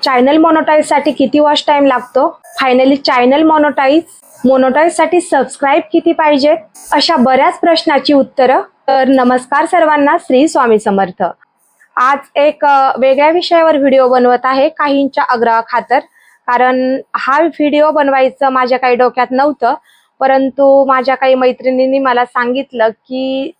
Channel monetise साठी किती watch time लागतो? फायनली चॅनल मोनोटाईज साठी सबस्क्राईब किती पाहिजे? अशा बऱ्याच प्रश्नाची उत्तरं. तर नमस्कार सर्वांना, श्री स्वामी समर्थ. आज एक वेगळ्या विषयावर व्हिडिओ बनवत आहे, काहींच्या आग्रहाखातर. कारण हा व्हिडिओ बनवायचं माझ्या काही डोक्यात नव्हतं, परंतु माझ्या काही मैत्रिणींनी मला सांगितलं की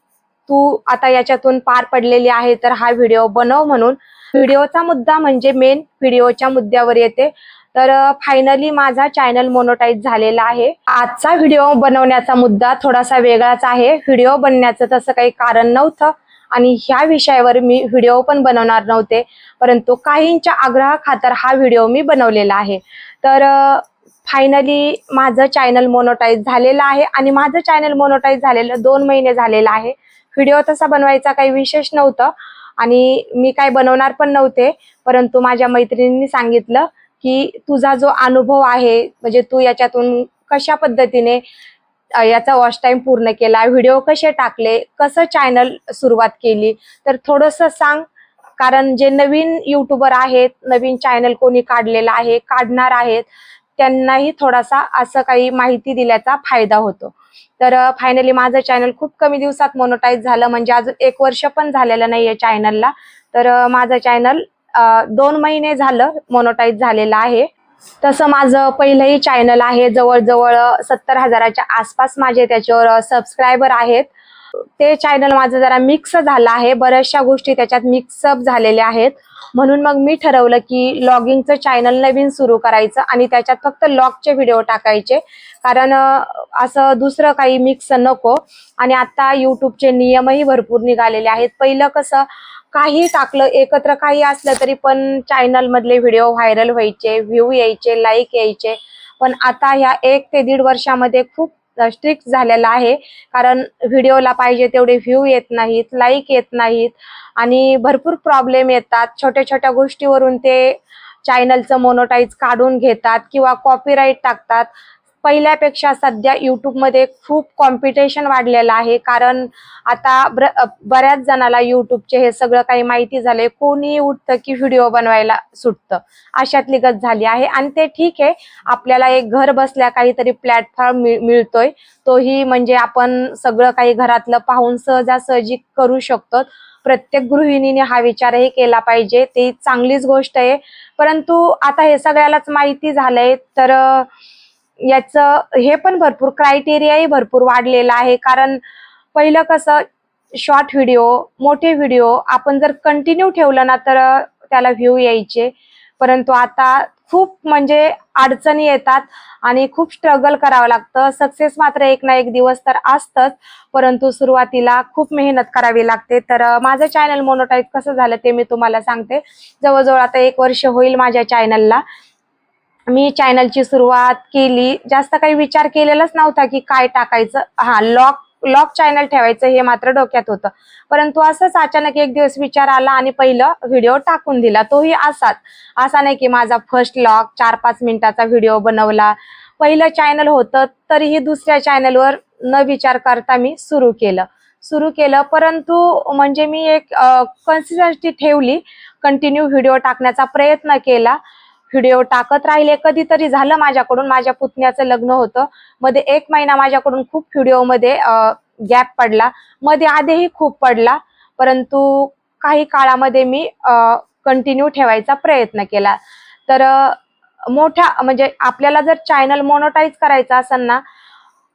तू आता याच्यातून पार पडलेली आहे, तर हा व्हिडिओ बनव म्हणून. व्हिडिओचा मुद्दा म्हणजे मेन व्हिडिओच्या मुद्द्यावर येते. तर फायनली माझा चॅनल मोनोटाईज झालेला आहे. आजचा व्हिडिओ बनवण्याचा मुद्दा थोडासा वेगळाच आहे. व्हिडिओ बनण्याचं तसं काही कारण नव्हतं आणि ह्या विषयावर मी व्हिडिओ पण बनवणार नव्हते, परंतु काहींच्या आग्रहाखातर हा व्हिडिओ मी बनवलेला आहे. तर फायनली माझं चॅनल मोनोटाईज झालेलं आहे आणि माझं चॅनल मोनोटाईज झालेलं 2 महिने झालेलं आहे. व्हिडिओ तसा बनवायचा काही विशेष नव्हतं आणि मी काय बनवणार पण नव्हते, परंतु माझ्या मैत्रिणींनी सांगितलं की तुझा जो अनुभव आहे, म्हणजे तू याच्यातून कशा पद्धतीने याचा वॉच टाइम पूर्ण केला, व्हिडिओ कसे टाकले, कसं चॅनल सुरुवात केली, तर थोडंसं सांग. कारण जे नवीन युट्यूबर आहेत, नवीन चॅनल कोणी काढलेला आहे, काढणार आहेत, त्यांनाही थोडासा असं काही माहिती दिल्याचा फायदा होतो. तर फायनली माझं चॅनल खूप कमी दिवसात मोनोटाईज झालं, म्हणजे अजून 1 वर्ष पण झालेलं नाहीये चॅनलला. तर माझं चॅनल 2 महिने झालं मोनोटाईज झालेलं आहे. तसं माझं पहिलंही चॅनल आहे, जवळजवळ 70,000च्या आसपास माझे त्याच्यावर सबस्क्रायबर आहेत. ते चॅनल माझं जरा मिक्स झालं आहे, बऱ्याचशा गोष्टी त्याच्यात मिक्सअप झालेल्या आहेत. म्हणून मग मी ठरवलं की लॉगिंगचं चॅनल नवीन सुरू करायचं आणि त्याच्यात फक्त लॉगचे व्हिडिओ टाकायचे, कारण असं दुसरं काही मिक्स नको. आणि आता युट्यूबचे नियमही भरपूर निघालेले आहेत. पहिलं कसं काही टाकलं, एकत्र काही असलं तरी पण चॅनल मधले व्हिडिओ व्हायरल व्हायचे, व्ह्यू यायचे, लाईक यायचे. पण आता ह्या 1 ते 1.5 वर्षामध्ये खूप स्ट्रिक्ट झालेला आहे, कारण व्हिडिओला पाहिजे तेवढे व्ह्यू येत नाहीत, लाईक येत नाहीत आणि भरपूर प्रॉब्लेम येतात. छोट्या छोट्या गोष्टीवरून ते चॅनलचं मोनोटाईज काढून घेतात किंवा कॉपीराईट टाकतात. पहिल्यापेक्षा सध्या यूट्यूबमध्ये खूप कॉम्पिटिशन वाढलेलं आहे, कारण आता बऱ्याच जणाला यूट्यूबचे हे सगळं काही माहिती झालंय. कोणी उठतं की व्हिडिओ बनवायला सुटतं, अशातली गत झाली आहे. आणि ते ठीक आहे, आपल्याला एक घर बसल्या काहीतरी प्लॅटफॉर्म मिळतोय, तोही म्हणजे आपण सगळं काही घरातलं पाहून सहजासहजी करू शकतो. प्रत्येक गृहिणीने हा विचारही केला पाहिजे, ती चांगलीच गोष्ट आहे. परंतु आता हे सगळ्यालाच माहिती झालंय, तर याचं हे पण भरपूर क्रायटेरियाही भरपूर वाढलेला आहे. कारण पहिलं कसं शॉर्ट व्हिडिओ, मोठे व्हिडिओ आपण जर कंटिन्यू ठेवलं ना, तर त्याला व्ह्यू यायचे. परंतु आता खूप म्हणजे अडचणी येतात आणि खूप स्ट्रगल करावं लागतं. सक्सेस मात्र एक ना एक दिवस तर असतंच, परंतु सुरुवातीला खूप मेहनत करावी लागते. तर माझं चॅनल मोनोटाईज कसं झालं ते मी तुम्हाला सांगते. जवळजवळ आता 1 वर्ष होईल माझ्या चॅनलला. मी चॅनलची सुरुवात केली, जास्त काही विचार केलेलाच नव्हता की काय टाकायचं. लॉग चॅनल ठेवायचं हे मात्र डोक्यात होतं, परंतु असंच अचानक एक दिवस विचार आला आणि पहिलं व्हिडिओ टाकून दिला. तोही असा नाही की माझा फर्स्ट लॉग 4-5 मिनिटाचा व्हिडिओ बनवला. पहिलं चॅनल होतं, तरीही दुसऱ्या चॅनलवर न विचार करता मी सुरू केलं. परंतु म्हणजे मी एक कन्सिस्टन्सी ठेवली, कंटिन्यू व्हिडिओ टाकण्याचा प्रयत्न केला, व्हिडिओ टाकत राहिले. कधीतरी झालं माझ्याकडून, माझ्या पुतण्याचं लग्न होतं, मध्ये 1 महिना माझ्याकडून खूप व्हिडिओमध्ये गॅप पडला. मध्ये आधीही खूप पडला, परंतु काही काळामध्ये मी कंटिन्यू ठेवायचा प्रयत्न केला. तर मोठ्या म्हणजे आपल्याला जर चॅनल मोनोटाईज करायचं असेल ना,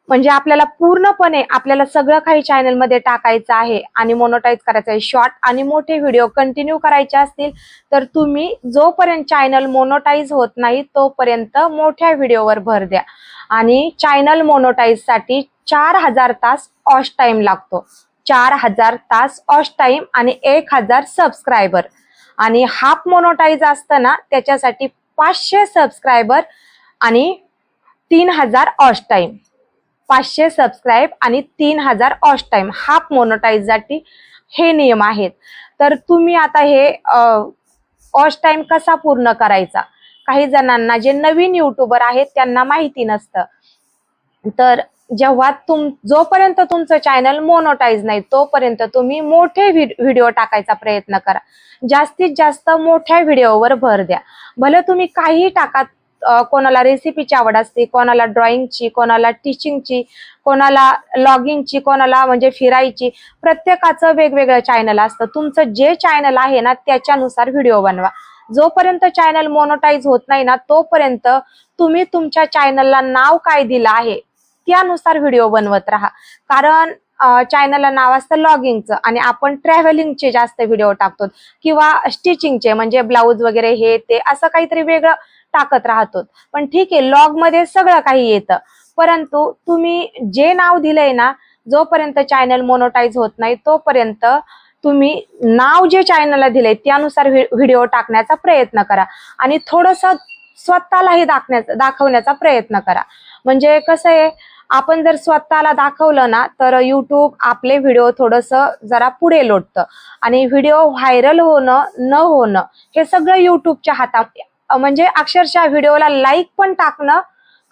म्हणजे आपल्याला पूर्णपणे आपल्याला सगळं काही चॅनलमध्ये टाकायचं आहे आणि मोनोटाईज करायचं आहे, शॉर्ट आणि मोठे व्हिडिओ कंटिन्यू करायचे असतील, तर तुम्ही जोपर्यंत चॅनल मोनोटाईज होत नाही तोपर्यंत मोठ्या व्हिडिओवर भर द्या. आणि चॅनल मोनोटाईज साठी 4000 तास वॉच टाइम लागतो. 4000 तास वॉच टाइम आणि 1000 सबस्क्रायबर. आणि हाफ मोनोटाईज असतं ना, त्याच्यासाठी 500 सबस्क्रायबर आणि 3000 वॉच टाइम. 500 सबस्क्राईब आणि 3000 वॉच टाइम हाफ मोनोटाईजसाठी हे नियम आहेत. तर तुम्ही आता हे वॉच टाइम कसा पूर्ण करायचा, काही जणांना जे नवीन युट्यूबर आहेत त्यांना माहिती नसतं. तर जेव्हा जोपर्यंत तुमचं चॅनल मोनोटाईज नाही तोपर्यंत तुम्ही मोठे व्हिडिओ टाकायचा प्रयत्न करा. जास्तीत जास्त मोठ्या व्हिडिओवर भर द्या. भले तुम्ही काही टाका. कोणाला रेसिपीची आवड असते, कोणाला ड्रॉइंगची, कोणाला टीचिंगची, कोणाला लॉगिंगची, कोणाला म्हणजे फिरायची. प्रत्येकाचं वेगवेगळं चॅनल असतं. तुमचं जे चॅनल आहे ना त्याच्यानुसार व्हिडिओ बनवा. जोपर्यंत चॅनल मोनोटाईज होत नाही ना तोपर्यंत तुम्ही तुमच्या चॅनलला नाव काय दिलं आहे त्यानुसार व्हिडिओ बनवत राहा. कारण चॅनलला नाव असतं लॉगिंगचं आणि आपण ट्रॅव्हलिंगचे जास्त व्हिडिओ टाकतो किंवा स्टिचिंगचे म्हणजे ब्लाऊज वगैरे हे ते असं काहीतरी वेगळं टाकत राहतो. पण ठीक आहे, लॉग मध्ये सगळं काही येतं. परंतु तुम्ही जे नाव दिलंय ना, जोपर्यंत चॅनल मोनोटाईज होत नाही तोपर्यंत तुम्ही नाव जे चॅनलला दिलंय त्यानुसार व्हिडिओ टाकण्याचा प्रयत्न करा आणि थोडस स्वतःलाही दाखवण्याचा प्रयत्न करा. म्हणजे कसं आहे, आपण जर स्वतःला दाखवलं ना तर युट्यूब आपले व्हिडिओ थोडस जरा पुढे लोटतं आणि व्हिडिओ व्हायरल होणं न होणं हे सगळं युट्यूबच्या हातात. म्हणजे अक्षरशः व्हिडिओला लाईक पण टाकणं,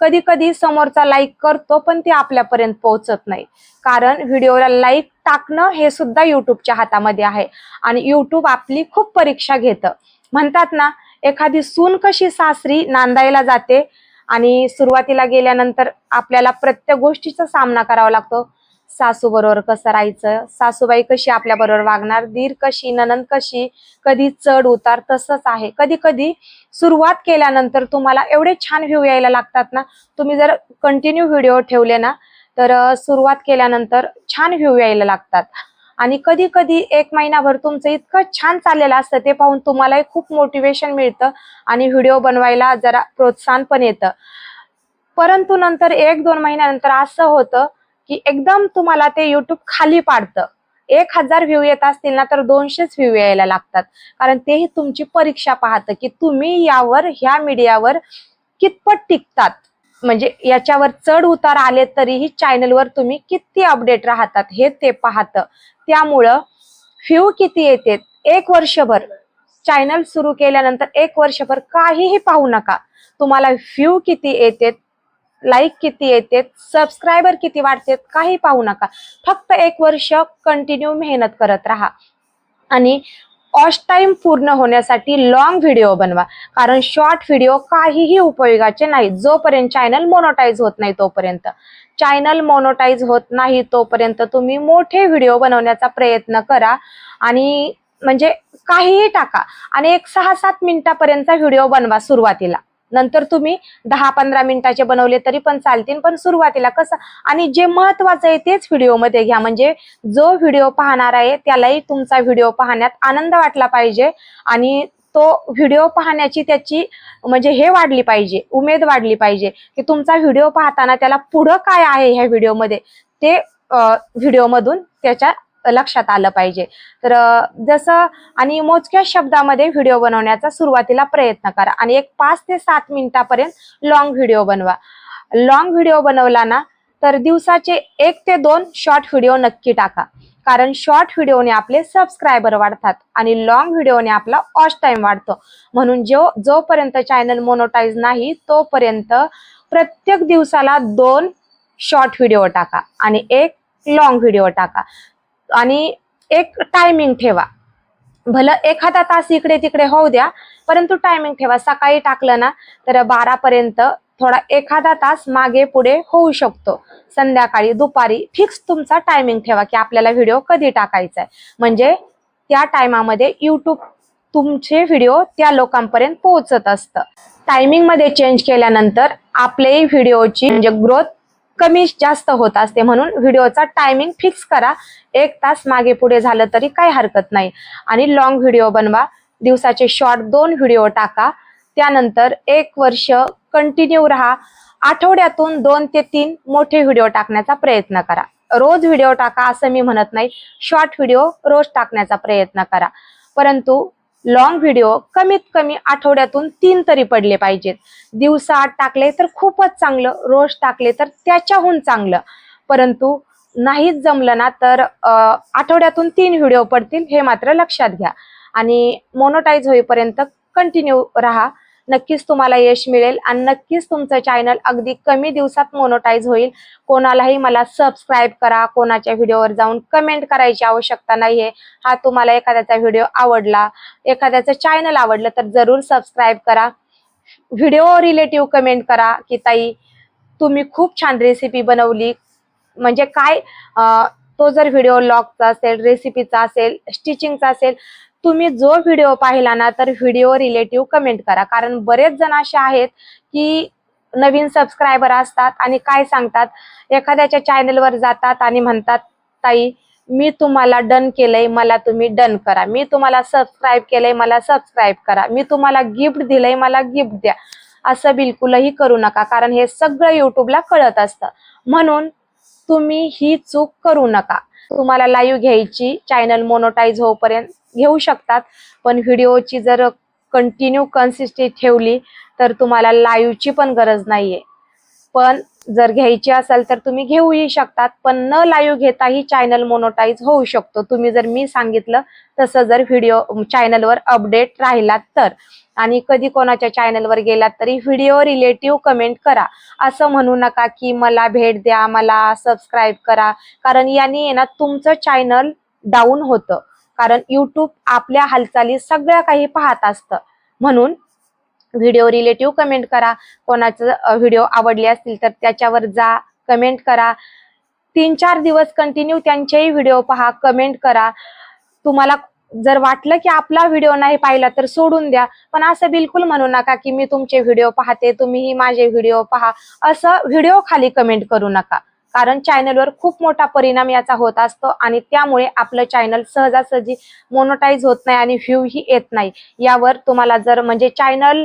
कधी कधी समोरचा लाईक करतो पण ते आपल्यापर्यंत पोहोचत नाही. कारण व्हिडिओला लाईक टाकणं हे सुद्धा युट्यूबच्या हातामध्ये आहे आणि युट्यूब आपली खूप परीक्षा घेतं. म्हणतात ना, एखादी सून कशी सासरी नांदायला जाते आणि सुरुवातीला गेल्यानंतर आपल्याला प्रत्येक गोष्टीचा सामना करावा लागतो. सासू बरोबर कसं राहायचं, सासूबाई कशी आपल्या बरोबर वागणार, दीर कशी, ननंद कशी, कधी चढ उतार. तसंच आहे. कधी कधी सुरुवात केल्यानंतर तुम्हाला एवढे छान व्ह्यू यायला लागतात ना, तुम्ही जर कंटिन्यू व्हिडिओ ठेवले ना तर सुरुवात केल्यानंतर छान व्ह्यू यायला लागतात. आणि कधी कधी एक महिनाभर तुमचं इतकं छान चाललेलं असतं ते पाहून तुम्हालाही खूप मोटिवेशन मिळतं आणि व्हिडिओ बनवायला जरा प्रोत्साहन पण येतं. परंतु नंतर 1-2 महिन्यानंतर असं होतं की एकदम तुम्हाला ते युट्यूब खाली पाडतं. 1000 व्ह्यू येत असतील ना तर 200च व्ह्यू यायला लागतात. कारण तेही तुमची परीक्षा पाहतं की तुम्ही ह्या मीडियावर कितपत टिकतात. म्हणजे याच्यावर चढ उतार आले तरीही चॅनलवर तुम्ही किती अपडेट राहतात हे ते पाहतं. त्यामुळं व्ह्यू किती येते, 1 वर्षभर चॅनल सुरू केल्यानंतर 1 वर्षभर काहीही पाहू नका. तुम्हाला व्ह्यू किती येते, लाईक किती येते, सबस्क्रायबर किती वाढते काही पाहू नका. फक्त 1 वर्ष कंटिन्यू मेहनत करत राहा आणि वॉच टाइम पूर्ण होण्यासाठी लॉंग व्हिडिओ बनवा. कारण शॉर्ट व्हिडिओ काहीही उपयोगाचे नाही जोपर्यंत चॅनल मोनोटाईज होत नाही तोपर्यंत. चॅनल मोनोटाईज होत नाही तोपर्यंत तुम्ही मोठे व्हिडिओ बनवण्याचा प्रयत्न करा आणि म्हणजे काहीही टाका आणि एक 6-7 मिनिटापर्यंतचा व्हिडिओ बनवा सुरुवातीला. नंतर तुम्ही 10-15 मिनिटाचे बनवले तरी पण चालतील. पण सुरुवातीला कसं आणि जे महत्वाचं आहे तेच व्हिडिओमध्ये घ्या. म्हणजे जो व्हिडिओ पाहणार आहे त्यालाही तुमचा व्हिडिओ पाहण्यात आनंद वाटला पाहिजे आणि तो व्हिडिओ पाहण्याची त्याची म्हणजे हे वाढली पाहिजे, उमेद वाढली पाहिजे की तुमचा व्हिडिओ पाहताना त्याला पुढं काय आहे ह्या व्हिडिओमध्ये ते व्हिडिओमधून त्याच्या लक्षात आलं पाहिजे. तर जसं आणि मोजक्या शब्दामध्ये व्हिडिओ बनवण्याचा सुरुवातीला प्रयत्न करा आणि एक 5 ते 7 मिनिटापर्यंत लॉंग व्हिडिओ बनवा. लॉंग व्हिडिओ बनवला ना तर दिवसाचे 1 ते 2 शॉर्ट व्हिडिओ नक्की टाका. कारण शॉर्ट व्हिडिओने आपले सबस्क्रायबर वाढतात आणि लॉंग व्हिडिओने आपला वॉच टाइम वाढतो. म्हणून जोपर्यंत चॅनल मोनोटाईज नाही तोपर्यंत प्रत्येक दिवसाला 2 शॉर्ट व्हिडिओ टाका आणि 1 लॉंग व्हिडिओ टाका आणि एक टायमिंग ठेवा. भलं एखादा तास इकडे तिकडे होऊ द्या, परंतु टायमिंग ठेवा. सकाळी टाकलं ना तर 12 पर्यंत थोडा एखादा तास मागे पुढे होऊ शकतो. संध्याकाळी, दुपारी फिक्स तुमचा टायमिंग ठेवा की आपल्याला व्हिडिओ कधी टाकायचा आहे. म्हणजे त्या टायमामध्ये युट्यूब तुमचे व्हिडिओ त्या लोकांपर्यंत पोहोचत असतं. टायमिंग मध्ये चेंज केल्यानंतर आपले व्हिडिओची म्हणजे ग्रोथ कमी जास्त होत असते. म्हणून व्हिडिओचा टायमिंग फिक्स करा. 1 तास मागे पुढे झालं तरी काही हरकत नाही. आणि लॉंग व्हिडिओ बनवा. दिवसाचे शॉर्ट 2 व्हिडिओ टाका. त्यानंतर 1 वर्ष कंटिन्यू राहा. आठवड्यातून 2 ते 3 मोठे व्हिडिओ टाकण्याचा प्रयत्न करा. रोज व्हिडिओ टाका असं मी म्हणत नाही. शॉर्ट व्हिडिओ रोज टाकण्याचा प्रयत्न करा. परंतु लॉंग व्हिडिओ कमीत कमी आठवड्यातून 3 तरी पडले पाहिजेत. दिवसात टाकले तर खूपच चांगलं, रोज टाकले तर त्याच्याहून चांगलं. परंतु नाहीच जमलं ना तर आठवड्यातून 3 व्हिडिओ पडतील हे मात्र लक्षात घ्या. आणि मोनोटाईज होईपर्यंत कंटिन्यू राहा. नक्कीच तुम्हाला यश मिळेल आणि नक्कीच तुमचं चॅनल अगदी कमी दिवसात मोनोटाईज होईल. कोणालाही मला सबस्क्राईब करा, कोणाच्या व्हिडिओवर जाऊन कमेंट करायची आवश्यकता नाहीये. हा तुम्हाला एखाद्याचा व्हिडिओ आवडला, एखाद्याचं चॅनल आवडलं तर जरूर सबस्क्राईब करा. व्हिडिओ रिलेटिव्ह कमेंट करा की ताई तुम्ही खूप छान रेसिपी बनवली, म्हणजे काय तो जर व्हिडिओ लॉगचा असेल, रेसिपीचा असेल, स्टिचिंगचा असेल, तुम्ही जो व्हिडिओ पाहिला ना तर व्हिडिओ रिलेटिव्ह कमेंट करा. कारण बरेच जण असे आहेत की नवीन सबस्क्रायबर असतात आणि काय सांगतात, एखाद्याच्या चॅनलवर जातात आणि म्हणतात ताई मी तुम्हाला डन केलंय, मला तुम्ही डन करा, मी तुम्हाला सबस्क्राईब केलंय, मला सबस्क्राईब करा, मी तुम्हाला गिफ्ट दिलंय, मला गिफ्ट द्या. असं बिलकुलही करू नका, कारण हे सगळं युट्यूबला कळत असतं. म्हणून तुम्ही ही चूक करू नका. तुम्हाला लाईव्ह घ्यायची, चॅनल मोनोटाईज होईपर्यंत घेऊ शकतात, पण व्हिडिओची जर कंटिन्यू कन्सिस्टन्सी ठेवली तर तुम्हाला लाईव्हची पण गरज नाहीये. पण जर घ्यायची असेल तर तुम्ही घेऊही शकतात, पण न लाईव्ह घेताही चॅनल मोनोटाईज होऊ शकतो, तुम्ही जर मी सांगितलं तसं जर व्हिडिओ चॅनलवर अपडेट राहिलात तर. आणि कधी कोणाच्या चॅनलवर गेलात तरी व्हिडिओ रिलेटिव्ह कमेंट करा. असं म्हणू नका की मला भेट द्या, मला सबस्क्राईब करा, कारण याने ना तुमचं चॅनल डाऊन होतं. कारण यूट्यूब आपल्या हालचाली सगळ्या काही पाहत असतं. म्हणून व्हिडिओ रिलेटिव्ह कमेंट करा. कोणाचं व्हिडिओ आवडले असतील तर त्याच्यावर जा, कमेंट करा. 3-4 दिवस कंटिन्यू त्यांचेही व्हिडिओ पहा, कमेंट करा. तुम्हाला जर वाटलं की आपला व्हिडिओ नाही पाहिला तर सोडून द्या, पण असं बिलकुल म्हणू नका की मी तुमचे व्हिडिओ पाहते, तुम्हीही माझे व्हिडिओ पहा, असं व्हिडिओ खाली कमेंट करू नका. कारण चॅनलवर खूप मोठा परिणाम याचा होत असतो आणि त्यामुळे आपलं चॅनल सहजासहजी मोनोटाईज होत नाही आणि व्ह्यू ही येत नाही. यावर तुम्हाला जर म्हणजे चॅनल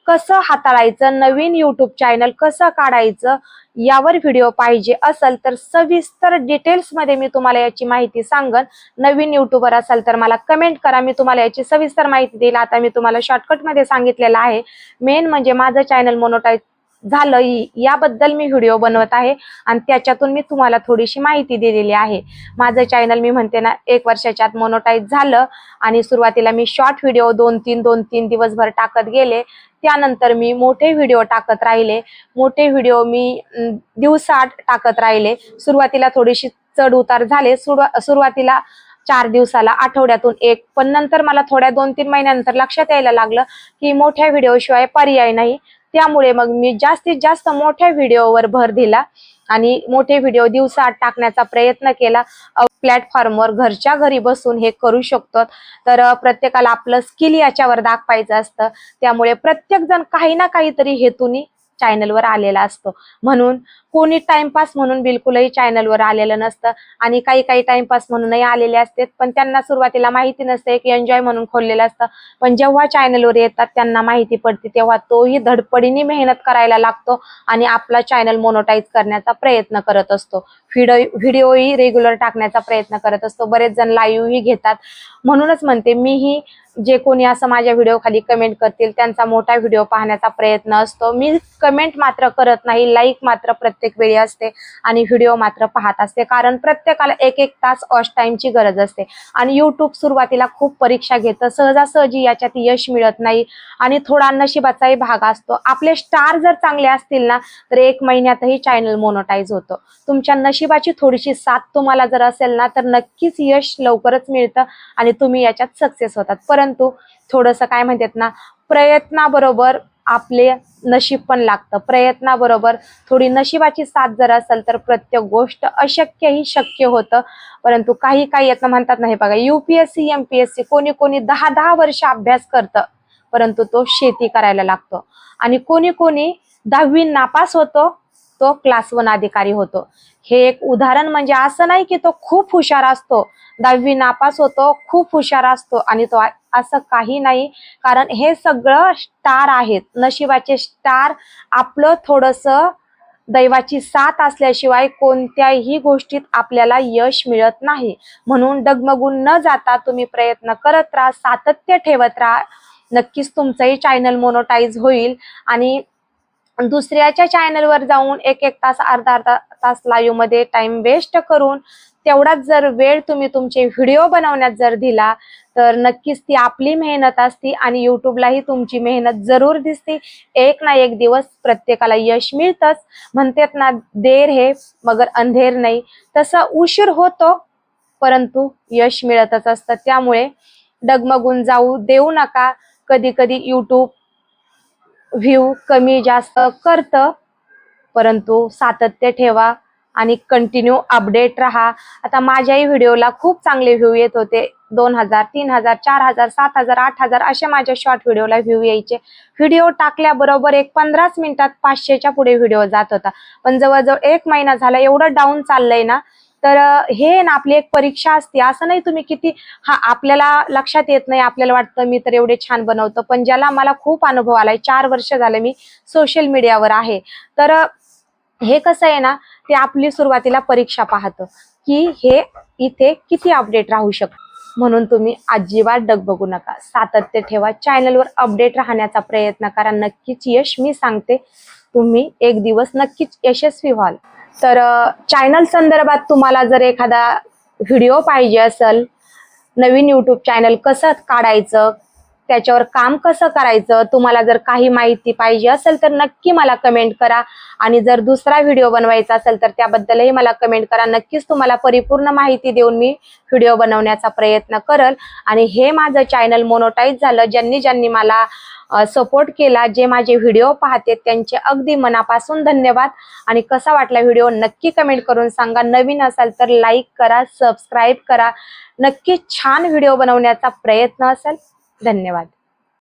कसं हाताळायचं, नवीन युट्यूब चॅनल कसं काढायचं यावर व्हिडिओ पाहिजे असेल तर सविस्तर डिटेल्स मध्ये मी तुम्हाला याची माहिती सांगन. नवीन युट्यूबर असाल तर मला कमेंट करा, मी तुम्हाला याची सविस्तर माहिती देईल. आता मी तुम्हाला शॉर्टकट मध्ये सांगितलेलं आहे. मेन म्हणजे माझं चॅनल मोनोटाईज झालं याबद्दल मी व्हिडिओ बनवत आहे आणि त्याच्यातून मी तुम्हाला थोडीशी माहिती दिलेली आहे. माझं चॅनल मी म्हणते ना 1 वर्षाच्या आत मोनोटाईज झालं आणि सुरुवातीला मी शॉर्ट व्हिडिओ 2-3 दिवसभर टाकत गेले. त्यानंतर मी मोठे व्हिडिओ टाकत राहिले, मोठे व्हिडिओ मी दिवसाआड टाकत राहिले. सुरुवातीला थोडीशी चढ उतार झाले, सुरुवातीला 4 दिवसाला, आठवड्यातून 1, पण नंतर मला थोड्या 2-3 महिन्यानंतर लक्षात यायला लागलं की मोठ्या व्हिडिओ शिवाय पर्याय नाही. त्यामुळे मग मी जास्तीत जास्त मोठ्या व्हिडिओवर भर दिला आणि मोठे व्हिडिओ दिवसाआड टाकण्याचा प्रयत्न केला. प्लॅटफॉर्मवर घरच्या घरी बसून हे करू शकतो. तर प्रत्येकाला आपलं स्किल याच्यावर दाखवायचं असतं. त्यामुळे प्रत्येक जण काही ना काहीतरी हेतूने चॅनलवर आलेला असतो. म्हणून कोणी टाइमपास म्हणून बिलकुलही चॅनलवर आलेलं नसतं आणि काही टाइमपास म्हणूनही आलेले असतात, पण त्यांना सुरुवातीला माहिती नसते, एक एन्जॉय म्हणून खोललेलं असतं. पण जेव्हा चॅनलवर येतात त्यांना माहिती पडते तेव्हा तोही धडपडीने मेहनत करायला लागतो आणि आपला चॅनल मोनोटाईज करण्याचा प्रयत्न करत असतो. व्हिडिओही रेग्युलर टाकण्याचा प्रयत्न करत असतो. बरेच जण लाईव्हही घेतात. म्हणूनच म्हणते मीही जे कोणी असं माझ्या व्हिडिओ खाली कमेंट करतील त्यांचा मोठा व्हिडिओ पाहण्याचा प्रयत्न असतो. मी कमेंट मात्र करत नाही, लाईक मात्र प्रत्येक वेळी असते आणि व्हिडिओ मात्र पाहत असते. कारण प्रत्येकाला 1-1 तास वॉच टाइमची गरज असते आणि युट्यूब सुरुवातीला खूप परीक्षा घेतं. सहजासहजी याच्यात यश मिळत नाही आणि थोडा नशिबाचाही भाग असतो. आपले स्टार जर चांगले असतील ना तर 1 महिन्यातही चॅनल मोनोटाईज होतं. तुमच्या नशिबाची थोडीशी साथ तुम्हाला जर असेल ना तर नक्कीच यश लवकरच मिळतं आणि तुम्ही याच्यात सक्सेस होतात. परंतु थोडंसं काय म्हणतात ना, प्रयत्नाबरोबर आपले नशीब पण लागतं. प्रयत्नाबरोबर थोडी नशिबाची साथ जर असेल तर प्रत्येक गोष्ट अशक्यही शक्य होतं. परंतु काही असं म्हणतात नाही बघा, UPSC MPSC कोणी 10-10 वर्ष अभ्यास करतं परंतु तो शेती करायला लागतो आणि कोणी 10वी नापास होतो, तो क्लास 1 अधिकारी होतो. हे एक उदाहरण. म्हणजे असं नाही की तो खूप हुशार असतो, 10वी नापास होतो, खूप हुशार असतो आणि तो असं काही नाही. कारण हे सगळं स्टार आहेत, नशिबाचे स्टार. आपलं थोडंसं दैवाची साथ असल्याशिवाय कोणत्याही गोष्टीत आपल्याला यश मिळत नाही. म्हणून डगमगून न जाता तुम्ही प्रयत्न करत राहा, सातत्य ठेवत राहा. नक्कीच तुमचंही चॅनल मोनोटाईज होईल आणि दुसऱ्याच्या चॅनलवर जाऊन एक एक तास अर्धा तास लाईव्ह मध्ये टाइम वेस्ट करून तेवढाच जर वेळ तुम्ही तुमचे व्हिडिओ बनवण्यात जर दिला तर नक्कीच ती आपली मेहनत असती आणि युट्यूबलाही तुमची मेहनत जरूर दिसते. एक ना एक दिवस प्रत्येकाला यश मिळतच. म्हणतात ना, देर है मगर अंधेर नाही. तसं उशीर होतो परंतु यश मिळतच असतं. त्यामुळे डगमगून जाऊ देऊ नका. कधी कधी युट्यूब व्ह्यू कमी जास्त करतं, परंतु सातत्य ठेवा आणि कंटिन्यू अपडेट राहा. आता माझ्याही व्हिडिओला खूप चांगले व्ह्यू येत होते. 2000, 3000, 4000, 7000, 8000 असे माझ्या शॉर्ट व्हिडिओला व्ह्यू यायचे. व्हिडिओ टाकल्याबरोबर एक 15 मिनिटात 500च्या पुढे व्हिडिओ जात होता. पण जवळजवळ 1 महिना झाला एवढं डाऊन चाललंय ना. तर हे ना आपली एक परीक्षा असते. असं नाही तुम्ही किती आपल्याला लक्षात येत नाही, आपल्याला वाटतं मी तर एवढे छान बनवतो. पण ज्याला मला खूप अनुभव आलाय, 4 वर्ष झाले मी सोशल मीडियावर आहे. तर हे कसं आहे ना, ते आपली सुरुवातीला परीक्षा पाहतं की हे इथे किती अपडेट राहू शकतं. म्हणून तुम्ही अजिबात डगबगू नका. सातत्य ठेवा. चॅनलवर अपडेट राहण्याचा प्रयत्न करा. नक्कीच यश, मी सांगते, तुम्ही एक दिवस नक्कीच यशस्वी व्हाल. तर चॅनल संदर्भात तुम्हाला जर एखादा व्हिडिओ पाहिजे असेल, नवीन यूट्यूब चॅनल कसं काढायचं, त्याच्यावर काम कसं करायचं, तुम्हाला जर काही माहिती पाहिजे असेल तर नक्की मला कमेंट करा. आणि जर दुसरा व्हिडिओ बनवायचा असेल तर त्याबद्दलही मला कमेंट करा. नक्कीच तुम्हाला परिपूर्ण माहिती देऊन मी व्हिडिओ बनवण्याचा प्रयत्न करल. आणि हे माझं चॅनल मोनोटाईज झालं. ज्यांनी ज्यांनी मला सपोर्ट केला, जे माझे व्हिडिओ पाहते त्यांचे अगदी मनापासून धन्यवाद. आणि कसा वाटला व्हिडिओ नक्की कमेंट करून सांगा. नवीन असाल तर लाईक करा, सबस्क्राईब करा. नक्की छान व्हिडिओ बनवण्याचा प्रयत्न असेल. धन्यवाद.